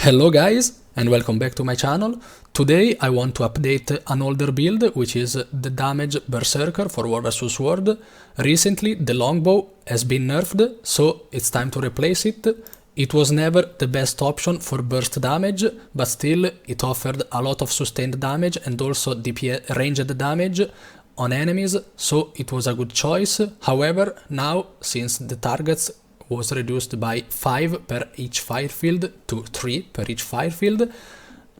Hello guys and welcome back to my channel. Today I want to update an older build, which is the damage Berserker for War vs World. Recently the longbow has been nerfed, so it's time to replace it. It was never the best option for burst damage, but still it offered a lot of sustained damage and also DPS ranged damage on enemies, so it was a good choice. However, now since the targets was reduced by 5 per each fire field to 3 per each fire field,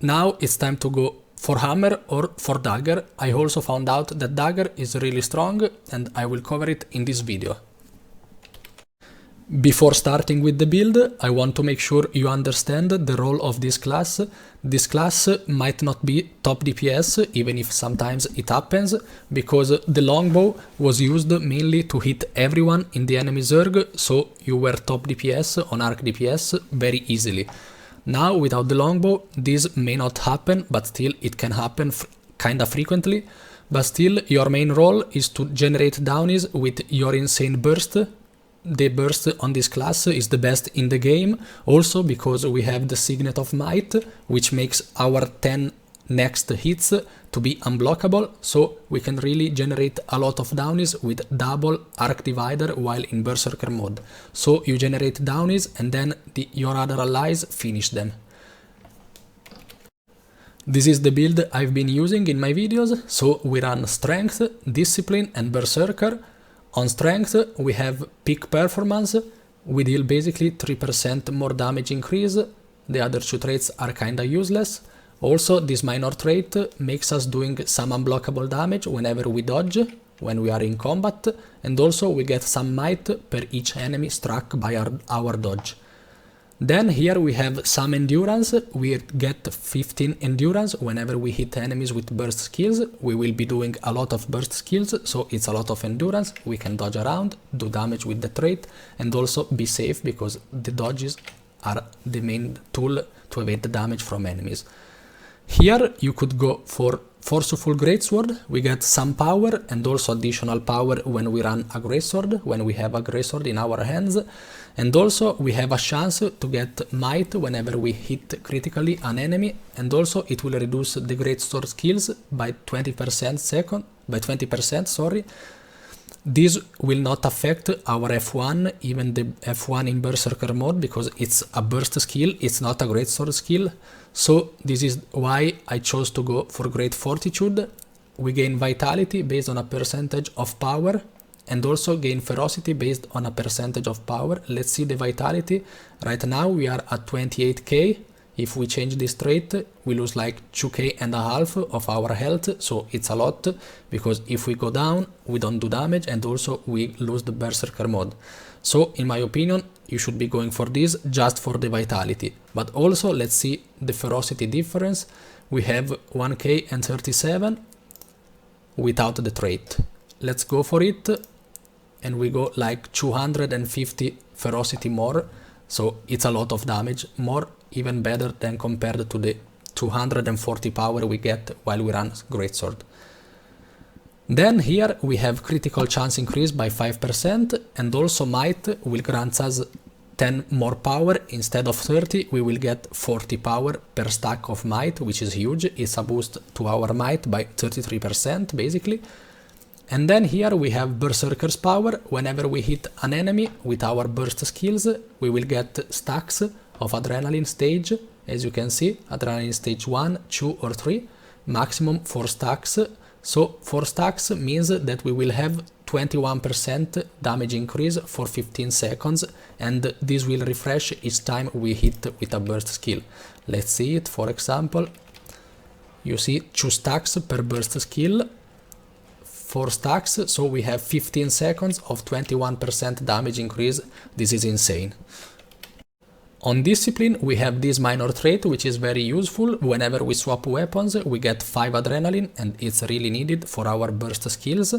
now it's time to go for hammer or for dagger. I also found out that dagger is really strong and I will cover it in this video. Before starting with the build, I want to make sure you understand the role of this class. This class might not be top DPS, even if sometimes it happens, because the longbow was used mainly to hit everyone in the enemy Zerg, so you were top DPS on arc DPS very easily. Now without the longbow this may not happen, but still it can happen kinda frequently. But still your main role is to generate downies with your insane burst. The burst on this class is the best in the game, also because we have the Signet of Might, which makes our 10 next hits to be unblockable, so we can really generate a lot of downies with double arc divider while in Berserker mode. So you generate downies and then your other allies finish them. This is the build I've been using in my videos, so we run Strength, Discipline and Berserker. On Strength we have Peak Performance, we deal basically 3% more damage increase, the other two traits are kinda useless. Also this minor trait makes us doing some unblockable damage whenever we dodge, when we are in combat, and also we get some might per each enemy struck by our dodge. Then here we have some endurance, we get 15 endurance whenever we hit enemies with burst skills. We will be doing a lot of burst skills, so it's a lot of endurance, we can dodge around, do damage with the trait, and also be safe because the dodges are the main tool to evade the damage from enemies. Here you could go for Forceful Greatsword, we get some power and also additional power when we run a Greatsword, when we have a Greatsword in our hands. And also we have a chance to get might whenever we hit critically an enemy, and also it will reduce the Greatsword skills by 20%, sorry. This will not affect our F1, even the F1 in Berserker mode, because it's a burst skill, it's not a Greatsword skill. So this is why I chose to go for Great Fortitude. We gain Vitality based on a percentage of power, and also gain Ferocity based on a percentage of power. Let's see the Vitality. Right now we are at 28k. If we change this trait, we lose like 2k and a half of our health, so it's a lot, because if we go down, we don't do damage, and also we lose the Berserker mode. So in my opinion, you should be going for this just for the Vitality. But also let's see the Ferocity difference. We have 1k and 37 without the trait. Let's go for it, and we go like 250 Ferocity more, so it's a lot of damage more, even better than compared to the 240 power we get while we run Greatsword. Then here we have critical chance increase by 5%, and also might will grant us 10 more power. Instead of 30 we will get 40 power per stack of might, which is huge. It's a boost to our might by 33% basically. And then here we have Berserker's power. Whenever we hit an enemy with our burst skills, we will get stacks of Adrenaline stage. As you can see, Adrenaline stage 1, 2 or 3, maximum 4 stacks. So 4 stacks means that we will have 21% damage increase for 15 seconds, and this will refresh each time we hit with a burst skill. Let's see it. For example, you see 2 stacks per burst skill, 4 stacks, so we have 15 seconds of 21% damage increase. This is insane. On Discipline we have this minor trait, which is very useful. Whenever we swap weapons we get 5 adrenaline, and it's really needed for our burst skills.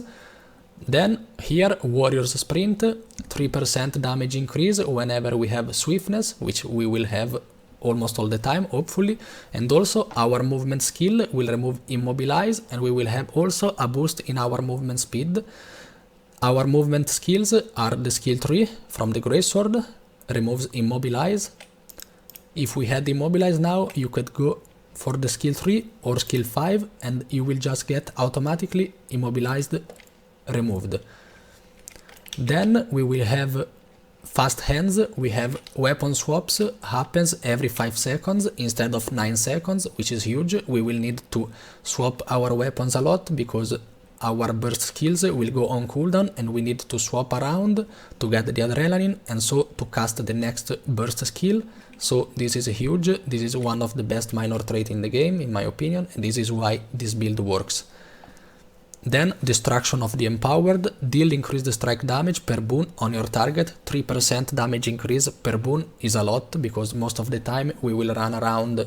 Then here Warrior's Sprint, 3% damage increase whenever we have swiftness, which we will have almost all the time, hopefully. And also our movement skill will remove Immobilize, and we will have also a boost in our movement speed. Our movement skills are the skill tree from the Greatsword, removes Immobilize, If we had immobilize now, you could go for the skill 3 or skill 5 and you will just get automatically immobilized removed. Then we will have fast hands. We have weapon swaps happens every 5 seconds instead of 9 seconds, which is huge. We will need to swap our weapons a lot because our burst skills will go on cooldown and we need to swap around to get the adrenaline and so to cast the next burst skill. So this is huge. This is one of the best minor trait in the game in my opinion, and this is why this build works. Then Destruction of the Empowered, deal increased strike damage per boon on your target. 3% damage increase per boon is a lot because most of the time we will run around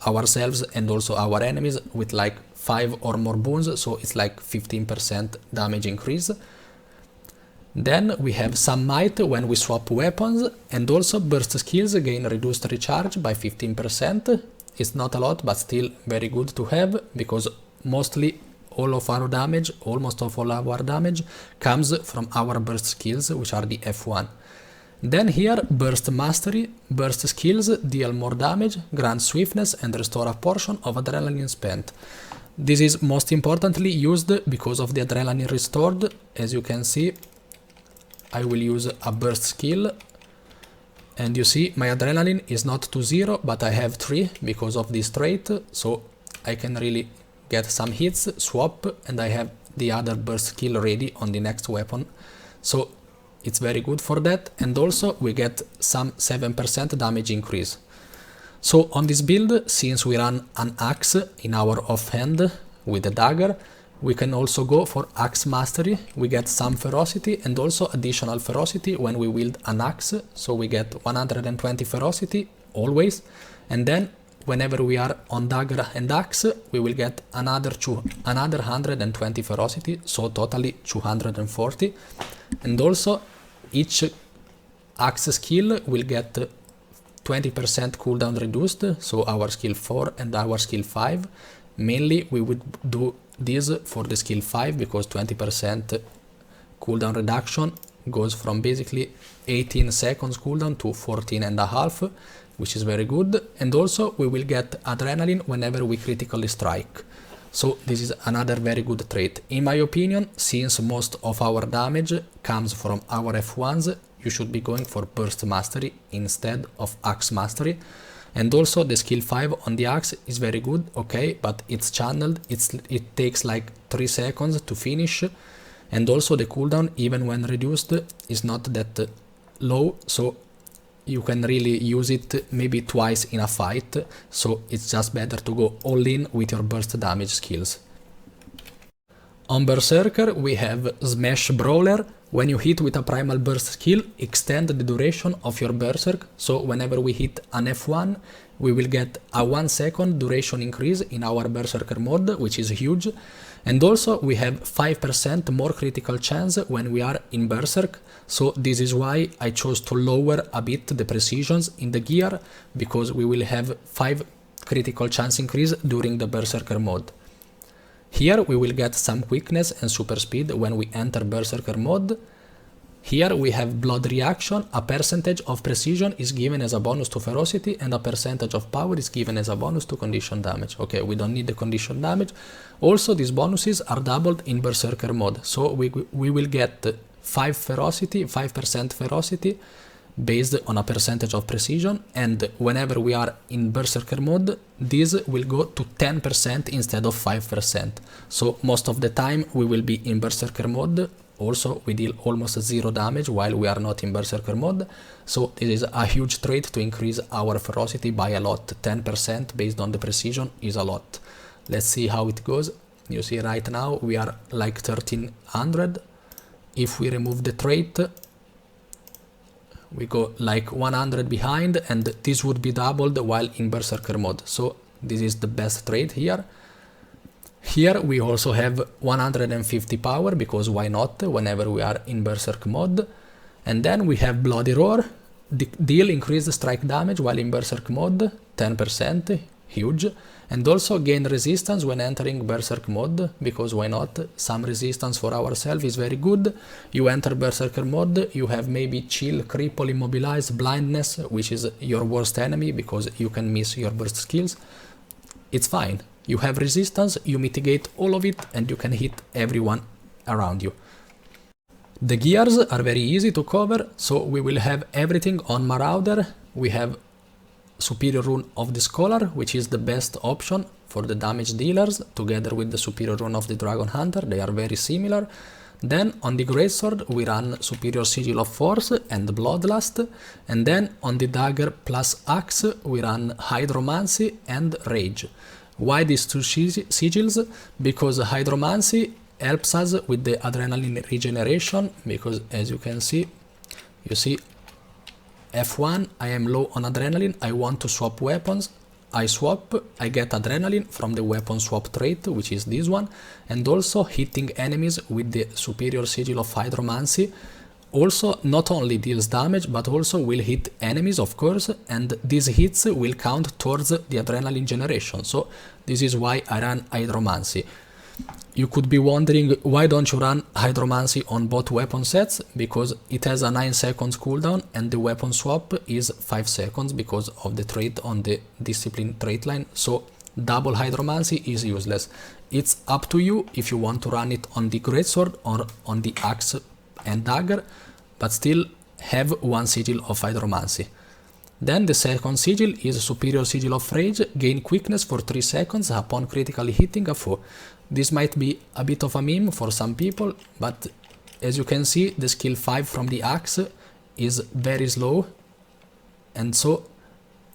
ourselves and also our enemies with like 5 or more boons, so it's like 15% damage increase. Then we have some might when we swap weapons, and also burst skills gain reduced recharge by 15%. It's not a lot, but still very good to have because mostly almost all our damage comes from our burst skills, which are the F1. Then here, Burst Mastery. Burst skills deal more damage, grant swiftness and restore a portion of adrenaline spent. This is most importantly used because of the adrenaline restored. As you can see, I will use a burst skill and you see my adrenaline is not to 0 but I have 3 because of this trait, so I can really get some hits, swap, and I have the other burst skill ready on the next weapon, so it's very good for that. And also we get some 7% damage increase. So on this build, since we run an axe in our offhand with the dagger, we can also go for axe mastery. We get some ferocity and also additional ferocity when we wield an axe, so we get 120 ferocity always, and then whenever we are on dagger and axe, we will get another 120 ferocity, so totally 240. And also each axe skill will get 20% cooldown reduced, so our skill 4 and our skill 5. Mainly we would do this for the skill 5 because 20% cooldown reduction goes from basically 18 seconds cooldown to 14 and a half, which is very good. And also we will get adrenaline whenever we critically strike. So this is another very good trait. In my opinion, since most of our damage comes from our F1s, you should be going for Burst Mastery instead of Axe Mastery. And also the skill 5 on the axe is very good, okay, but it's channeled, it takes like 3 seconds to finish. And also the cooldown, even when reduced, is not that low, so you can really use it maybe twice in a fight, so it's just better to go all in with your burst damage skills. On Berserker we have Smash Brawler. When you hit with a primal burst skill, extend the duration of your berserk, so whenever we hit an F1, we will get a 1 second duration increase in our berserker mode, which is huge. And also we have 5% more critical chance when we are in berserk, so this is why I chose to lower a bit the precisions in the gear, because we will have 5 critical chance increase during the berserker mode. Here we will get some quickness and super speed when we enter berserker mode. Here we have blood reaction, a percentage of precision is given as a bonus to ferocity and a percentage of power is given as a bonus to condition damage. Okay, we don't need the condition damage. Also these bonuses are doubled in berserker mode, so we will get 5% ferocity based on a percentage of precision, and whenever we are in berserker mode, this will go to 10% instead of 5%. So most of the time we will be in berserker mode. Also we deal almost 0 damage while we are not in berserker mode, so this is a huge trait to increase our ferocity by a lot. 10% based on the precision is a lot. Let's see how it goes. You see right now we are like 1300. If we remove the trait, we go like 100 behind, and this would be doubled while in berserker mode, so this is the best trait here. Here we also have 150 power, because why not, whenever we are in berserk mode. And then we have Bloody Roar, deal increased strike damage while in berserk mode, 10%, huge. And also gain resistance when entering Berserk mode, because why not? Some resistance for ourselves is very good. You enter Berserker mode, you have maybe chill, cripple, immobilize, blindness, which is your worst enemy because you can miss your burst skills. It's fine. You have resistance, you mitigate all of it, and you can hit everyone around you. The gears are very easy to cover, so we will have everything on Marauder. We have Superior Rune of the Scholar, which is the best option for the damage dealers, together with the Superior Rune of the Dragon Hunter. They are very similar. Then on the Greatsword we run Superior Sigil of Force and Bloodlust, and then on the Dagger plus Axe we run Hydromancy and Rage. Why these two sigils? Because Hydromancy helps us with the adrenaline regeneration, because as you can see, you see F1, I am low on adrenaline, I want to swap weapons, I swap, I get adrenaline from the weapon swap trait, which is this one, and also hitting enemies with the Superior Sigil of Hydromancy also not only deals damage, but also will hit enemies, of course, and these hits will count towards the adrenaline generation. So this is why I run Hydromancy. You could be wondering, why don't you run Hydromancy on both weapon sets? Because it has a 9 seconds cooldown and the weapon swap is 5 seconds because of the trait on the discipline trait line. So double Hydromancy is useless. It's up to you if you want to run it on the Greatsword or on the Axe and Dagger, but still have one sigil of Hydromancy. Then the second sigil is Superior Sigil of Rage, gain quickness for 3 seconds upon critically hitting a foe. This might be a bit of a meme for some people, but as you can see, the skill 5 from the axe is very slow, and so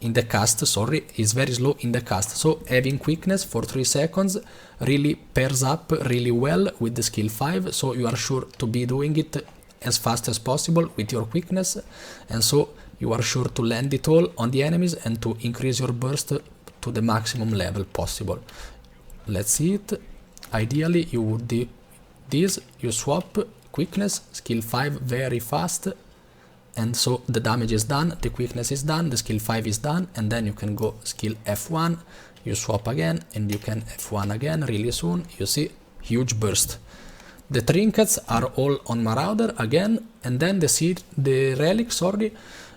in the cast, is very slow in the cast. So having quickness for 3 seconds really pairs up really well with the skill 5, so you are sure to be doing it as fast as possible with your quickness, and so you are sure to land it all on the enemies and to increase your burst to the maximum level possible. Let's see it. Ideally you would do this, you swap quickness, skill 5 very fast, and so the damage is done, the quickness is done, the skill 5 is done, and then you can go skill F1, you swap again, and you can F1 again really soon. You see, huge burst. The trinkets are all on Marauder again, and then the relic,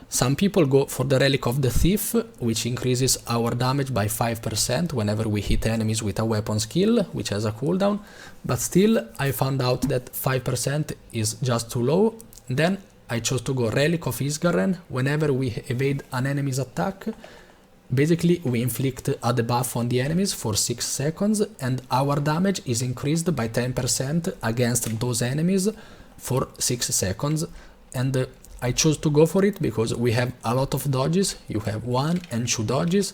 some people go for the Relic of the Thief, which increases our damage by 5% whenever we hit enemies with a weapon skill, which has a cooldown, but still I found out that 5% is just too low. Then I chose to go Relic of Isgaren. Whenever we evade an enemy's attack, basically we inflict a debuff on the enemies for 6 seconds, and our damage is increased by 10% against those enemies for 6 seconds. And I chose to go for it because we have a lot of dodges. You have 1 and 2 dodges,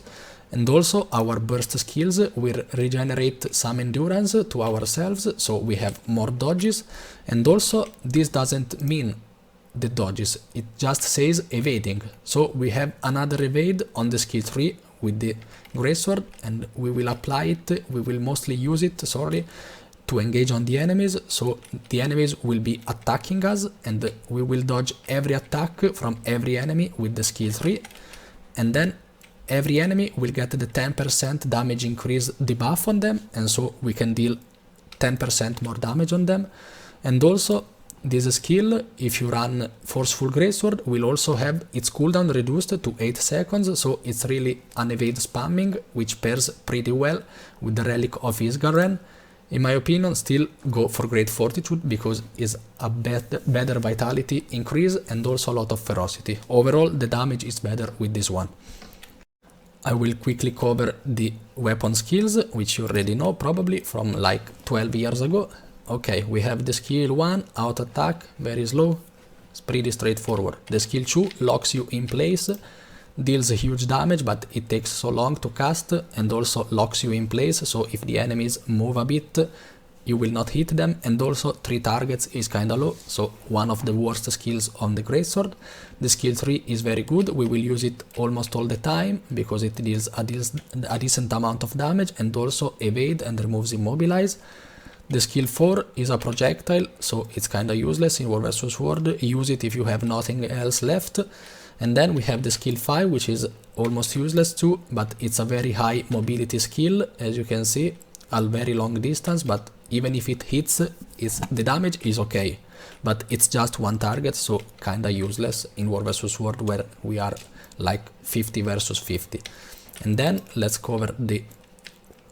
and also our burst skills will regenerate some endurance to ourselves, so we have more dodges. And also this doesn't mean the dodges, it just says evading, so we have another evade on the skill 3 with the Greatsword, and we will apply it, we will mostly use it, to engage on the enemies, so the enemies will be attacking us and we will dodge every attack from every enemy with the skill 3, and then every enemy will get the 10% damage increase debuff on them, and so we can deal 10% more damage on them. And also this skill, if you run Forceful Greatsword, will also have its cooldown reduced to 8 seconds, so it's really an evade spamming, which pairs pretty well with the Relic of Isgaren. In my opinion, still go for Great Fortitude because it's a better vitality increase and also a lot of ferocity. Overall, the damage is better with this one. I will quickly cover the weapon skills, which you already know probably from like 12 years ago. Okay, we have the skill 1, auto attack, very slow, it's pretty straightforward. The skill 2 locks you in place, deals huge damage, but it takes so long to cast, and also locks you in place, so if the enemies move a bit, you will not hit them, and also 3 targets is kinda low, so one of the worst skills on the Greatsword. The skill 3 is very good, we will use it almost all the time, because it deals a decent amount of damage, and also evade and removes immobilize. The skill 4 is a projectile, so it's kinda useless in War vs Sword, use it if you have nothing else left. And then we have the skill 5, which is almost useless too, but it's a very high mobility skill, as you can see, a very long distance, but even if it hits, the damage is okay. But it's just one target, so kinda useless in War vs World, where we are like 50 versus 50. And then let's cover the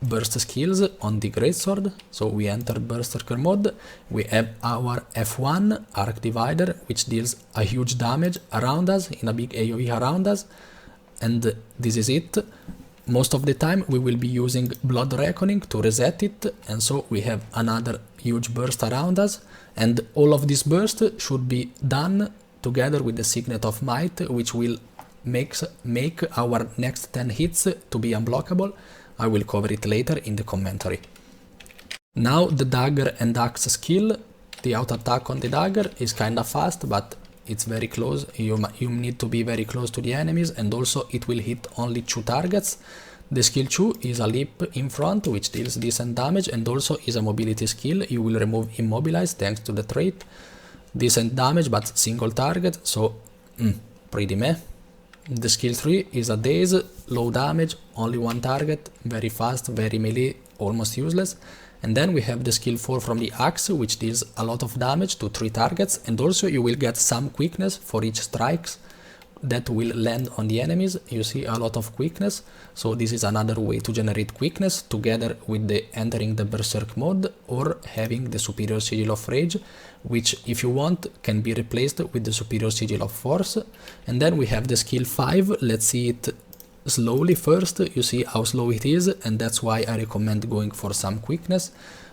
burst skills on the Greatsword. So we enter Berserker mode. We have our F1 Arc Divider, which deals a huge damage around us, in a big AoE around us. And this is it. Most of the time we will be using Blood Reckoning to reset it, and so we have another huge burst around us, and all of this burst should be done together with the Signet of Might, which will make our next 10 hits to be unblockable. I will cover it later in the commentary. Now the Dagger and Axe skill. The auto attack on the Dagger is kinda fast, but it's very close. You need to be very close to the enemies, and also it will hit only 2 targets. The skill 2 is a leap in front, which deals decent damage, and also is a mobility skill. You will remove Immobilize thanks to the trait. Decent damage, but single target, so pretty meh. The skill 3 is a Daze, low damage, only 1 target, very fast, very melee, almost useless. And then we have the skill 4 from the Axe, which deals a lot of damage to 3 targets, and also you will get some quickness for each strikes that will land on the enemies. You see a lot of quickness, so this is another way to generate quickness, together with the entering the Berserk mode or having the Superior Sigil of Rage, which if you want can be replaced with the Superior Sigil of Force. And then we have the skill 5, let's see it slowly first. You see how slow it is, and that's why I recommend going for some quickness.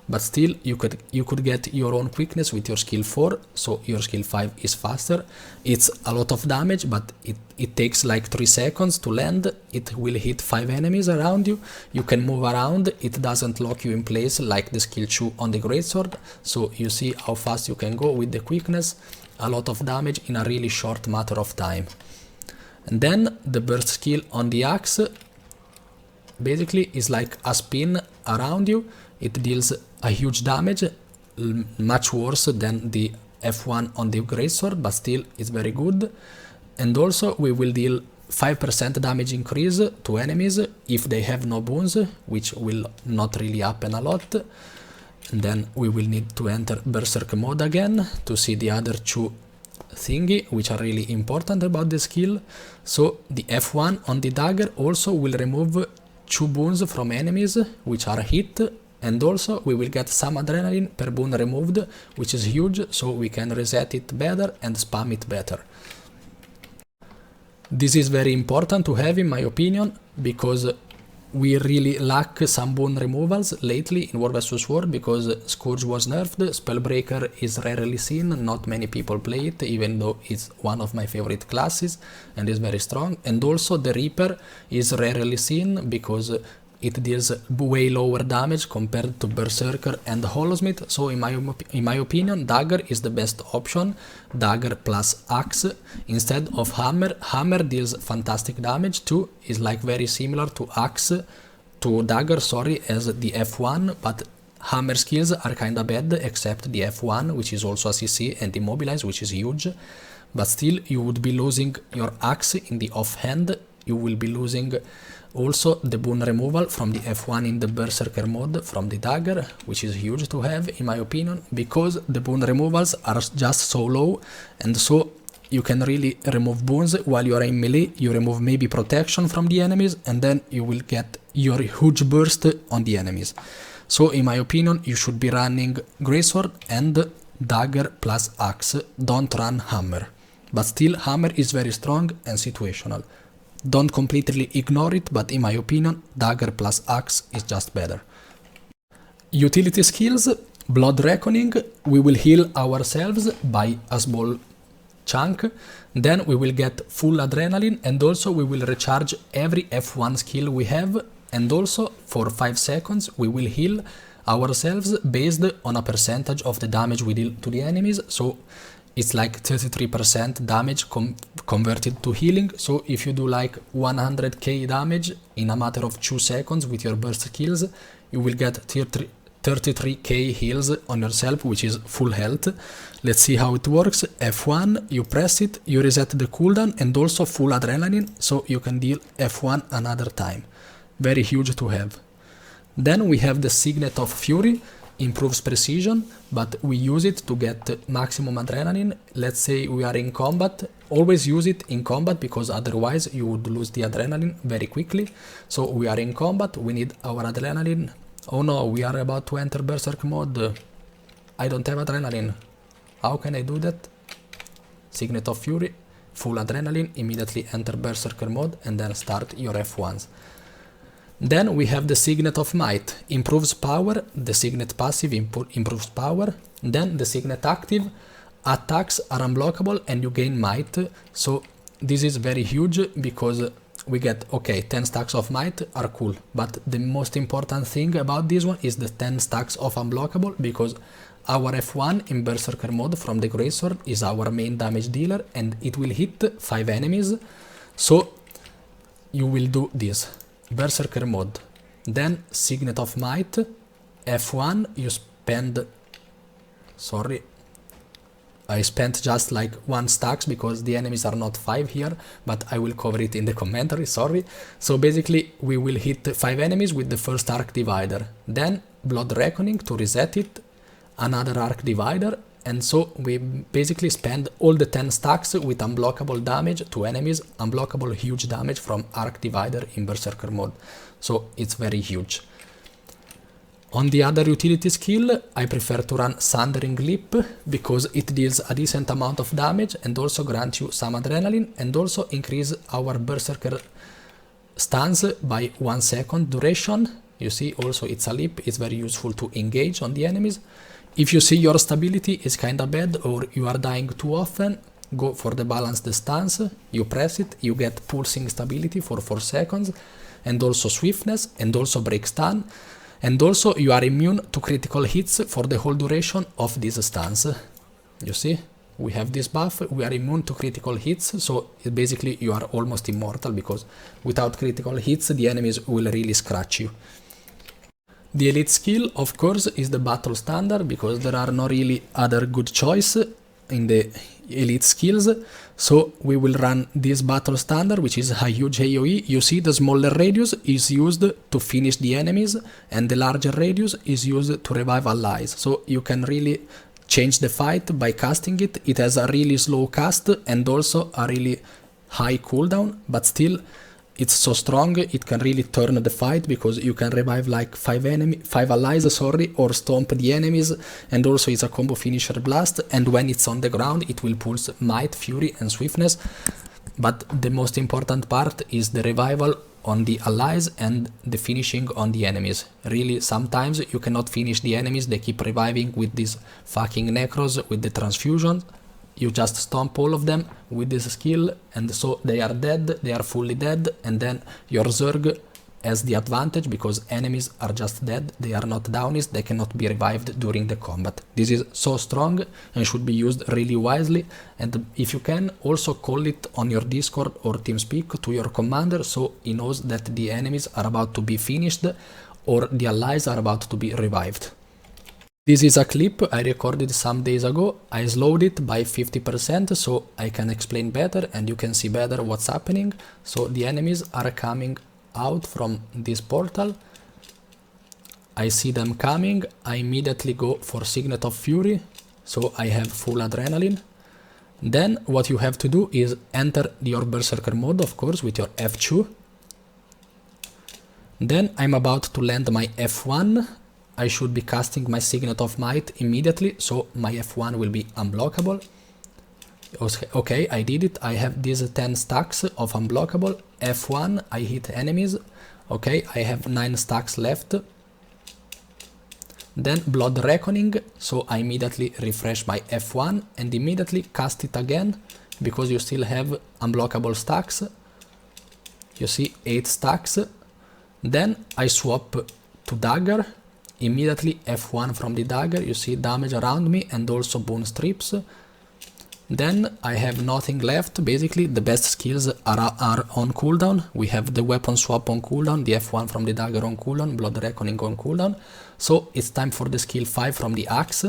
But still, you could get your own quickness with your skill 4, so your skill 5 is faster. It's a lot of damage, but it takes like 3 seconds to land. It will hit 5 enemies around you. You can move around, it doesn't lock you in place like the skill 2 on the Greatsword. So you see how fast you can go with the quickness. A lot of damage in a really short matter of time. And then the burst skill on the Axe basically is like a spin around you. It deals a huge damage, much worse than the F1 on the Greatsword, but still it's very good. And also we will deal 5% damage increase to enemies if they have no boons, which will not really happen a lot. And then we will need to enter Berserk mode again to see the other 2 thingy, which are really important about the skill. So the F1 on the Dagger also will remove 2 boons from enemies which are hit, and also we will get some adrenaline per boon removed, which is huge, so we can reset it better and spam it better. This is very important to have, in my opinion, because we really lack some boon removals lately in War vs World, because Scourge was nerfed, Spellbreaker is rarely seen, not many people play it, even though it's one of my favorite classes and is very strong. And also the Reaper is rarely seen because it deals way lower damage compared to Berserker and Hollowsmith. So in my opinion, Dagger is the best option, Dagger plus Axe instead of Hammer. Hammer deals fantastic damage too, is like very similar to Dagger, sorry, as the F1, but Hammer skills are kinda bad except the F1, which is also a CC, and Immobilize, which is huge. But still, you would be losing your Axe in the offhand. You will be losing also the boon removal from the F1 in the Berserker mode from the Dagger, which is huge to have, in my opinion, because the boon removals are just so low, and so you can really remove boons while you are in melee. You remove maybe protection from the enemies, and then you will get your huge burst on the enemies. So in my opinion, you should be running Greatsword and Dagger plus Axe. Don't run Hammer. But still, Hammer is very strong and situational. Don't completely ignore it, but in my opinion, Dagger plus Axe is just better. Utility skills, Blood Reckoning, we will heal ourselves by a small chunk, then we will get full adrenaline, and also we will recharge every F1 skill we have, and also for 5 seconds we will heal ourselves based on a percentage of the damage we deal to the enemies. So it's like 33% damage converted to healing. So if you do like 100k damage in a matter of 2 seconds with your burst skills, you will get 33k heals on yourself, which is full health. Let's see how it works. F1, you press it, you reset the cooldown and also full adrenaline, so you can deal F1 another time. Very huge to have. Then we have the Signet of Fury, improves precision, but we use it to get maximum adrenaline. Let's say we are in combat, always use it in combat because otherwise you would lose the adrenaline very quickly. So we are in combat, we need our adrenaline. Oh no, we are about to enter Berserker mode. I don't have adrenaline. How can I do that? Signet of Fury, full adrenaline, immediately enter Berserker mode and then start your F1s. Then we have the Signet of Might, improves power, the Signet passive improves power, then the Signet active, attacks are unblockable and you gain Might, so this is very huge because we get, okay, 10 stacks of Might are cool, but the most important thing about this one is the 10 stacks of unblockable, because our F1 in Berserker mode from the Greatsword is our main damage dealer and it will hit 5 enemies, so you will do this. Berserker mode, then Signet of Might, F1, you spend, sorry, I spent just like 1 stacks because the enemies are not 5 here, but I will cover it in the commentary, sorry. So basically we will hit 5 enemies with the first arc divider, then Blood Reckoning to reset it, another arc divider, and so we basically spend all the 10 stacks with unblockable damage to enemies, unblockable huge damage from arc divider in Berserker mode. So it's very huge. On the other utility skill, I prefer to run Sundering Leap because it deals a decent amount of damage and also grants you some adrenaline and also increase our Berserker stance by 1 second duration. You see, also it's a leap, it's very useful to engage on the enemies. If you see your stability is kinda bad or you are dying too often, go for the balanced stance, you press it, you get pulsing stability for 4 seconds, and also swiftness, and also break stun, and also you are immune to critical hits for the whole duration of this stance. You see, we have this buff, we are immune to critical hits, so basically you are almost immortal because without critical hits the enemies will really scratch you. The elite skill, of course, is the battle standard because there are no really other good choice in the elite skills. So we will run this battle standard, which is a huge AoE. You see the smaller radius is used to finish the enemies and the larger radius is used to revive allies. So you can really change the fight by casting it. It has a really slow cast and also a really high cooldown, but still it's so strong, it can really turn the fight because you can revive like 5 allies, or stomp the enemies, and also it's a combo finisher blast, and when it's on the ground it will pulse Might, Fury and Swiftness. But the most important part is the revival on the allies and the finishing on the enemies. Really, sometimes you cannot finish the enemies, they keep reviving with these fucking necros, with the transfusion. You just stomp all of them with this skill and so they are dead, they are fully dead, and then your Zerg has the advantage because enemies are just dead, they are not downies, they cannot be revived during the combat. This is so strong and should be used really wisely, and if you can, also call it on your Discord or TeamSpeak to your commander so he knows that the enemies are about to be finished or the allies are about to be revived. This is a clip I recorded some days ago. I slowed it by 50% so I can explain better and you can see better what's happening. So the enemies are coming out from this portal. I see them coming. I immediately go for Signet of Fury, so I have full adrenaline. Then what you have to do is enter your Berserker mode, of course, with your F2. Then I'm about to land my F1. I should be casting my Signet of Might immediately, so my F1 will be unblockable. Okay, I did it. I have these 10 stacks of unblockable. F1, I hit enemies. Okay, I have 9 stacks left. Then Blood Reckoning, so I immediately refresh my F1 and immediately cast it again, because you still have unblockable stacks. You see, 8 stacks. Then I swap to Dagger. Immediately F1 from the Dagger, you see damage around me and also bone strips. Then I have nothing left. Basically the best skills are on cooldown. We have the weapon swap on cooldown, the F1 from the dagger on cooldown, blood reckoning on cooldown. So it's time for the skill 5 from the axe.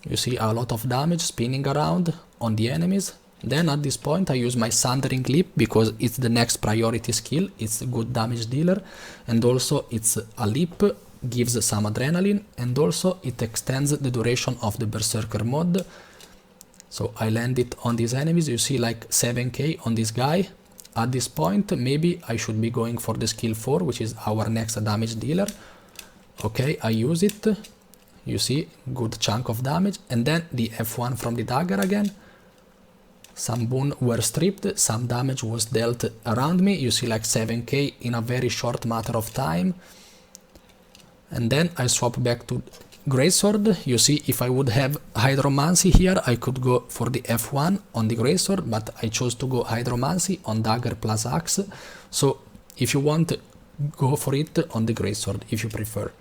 You see a lot of damage spinning around on the enemies. Then at this point I use my Sundering Leap because it's the next priority skill. It's a good damage dealer, and also it's a leap, gives some adrenaline, and also it extends the duration of the Berserker mod. So I land it on these enemies. You see like 7k on this guy. At this point maybe I should be going for the skill 4, which is our next damage dealer. Okay, I use it. You see, good chunk of damage. And then the F1 from the dagger again. Some boons were stripped, some damage was dealt around me. You see like 7k in a very short matter of time. And then I swap back to Greatsword. You see, if I would have Hydromancy here, I could go for the F1 on the Greatsword, but I chose to go Hydromancy on dagger plus axe. So if you want, go for it on the Greatsword if you prefer.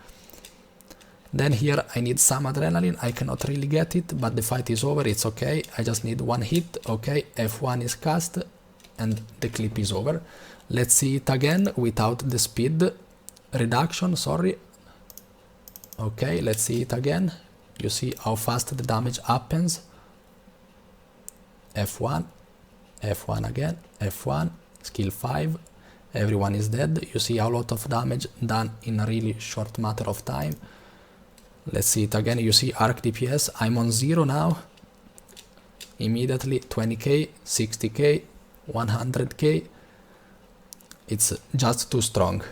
Then here I need some adrenaline. I cannot really get it, but the fight is over. It's okay. I just need one hit. Okay, F1 is cast and the clip is over. Let's see it again without the speed reduction, sorry. Okay, let's see it again. You see how fast the damage happens. F1, F1 again, F1, skill 5. Everyone is dead. You see a lot of damage done in a really short matter of time. Let's see it again. You see arc DPS. I'm on 0 now. Immediately 20k, 60k, 100k. It's just too strong.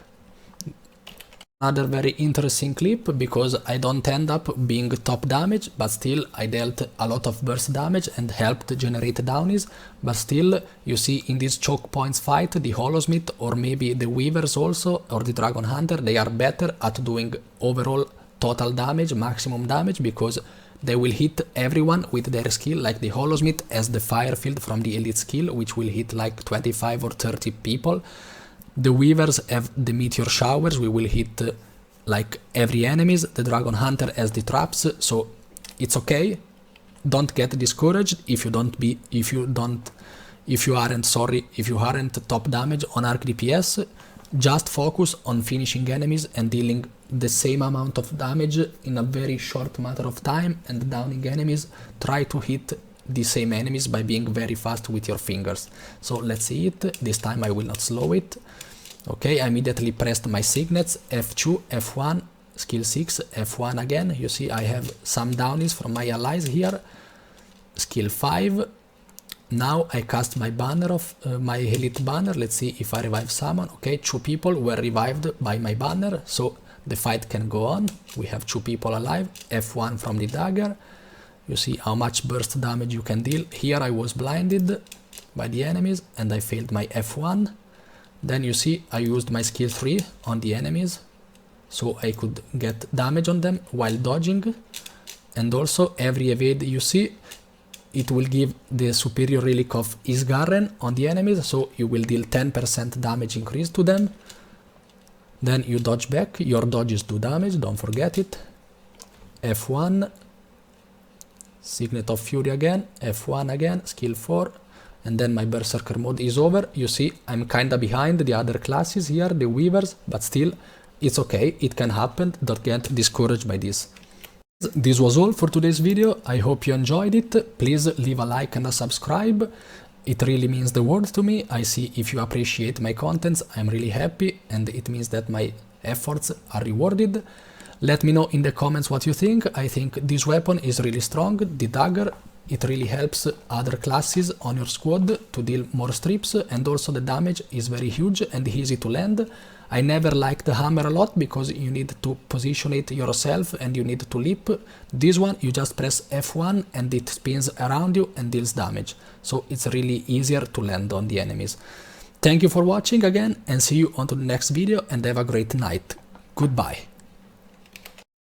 Another very interesting clip because I don't end up being top damage, but still I dealt a lot of burst damage and helped generate downies. But still, you see in this choke points fight, the Holosmith or maybe the Weavers also, or the Dragon Hunter, they are better at doing overall total damage, maximum damage, because they will hit everyone with their skill. Like the Holosmith has the fire field from the elite skill, which will hit like 25 or 30 people. The Weavers have the meteor showers, we will hit like every enemies. The Dragon Hunter has the traps, so it's okay. Don't get discouraged if you aren't top damage on arc DPS. Just focus on finishing enemies and dealing the same amount of damage in a very short matter of time, and downing enemies. Try to hit the same enemies by being very fast with your fingers. So let's see it. This time I will not slow it. Okay, I immediately pressed my signets, F2, F1, skill 6, F1 again. You see I have some downies from my allies here. Skill 5. Now I cast my banner of my elite banner. Let's see if I revive someone. Okay, 2 people were revived by my banner, so the fight can go on. We have 2 people alive. F1 from the dagger. You see how much burst damage you can deal. Here I was blinded by the enemies and I failed my F1. Then you see I used my skill 3 on the enemies, so I could get damage on them while dodging. And also every evade you see, it will give the superior relic of Isgarren on the enemies, so you will deal 10% damage increase to them. Then you dodge back, your dodges do damage, don't forget it. F1, Signet of Fury again, F1 again, skill 4, and then my Berserker mode is over. You see I'm kinda behind the other classes here, the Weavers, but still it's okay, it can happen, don't get discouraged by this. This was all for today's video. I hope you enjoyed it. Please leave a like and a subscribe. It really means the world to me. I see if you appreciate my contents, I'm really happy, and it means that my efforts are rewarded. Let me know in the comments what you think. I think this weapon is really strong, the dagger. It really helps other classes on your squad to deal more strips, and also the damage is very huge and easy to land. I never liked the hammer a lot because you need to position it yourself and you need to leap. This one you just press F1 and it spins around you and deals damage. So it's really easier to land on the enemies. Thank you for watching again, and see you on to the next video, and have a great night. Goodbye.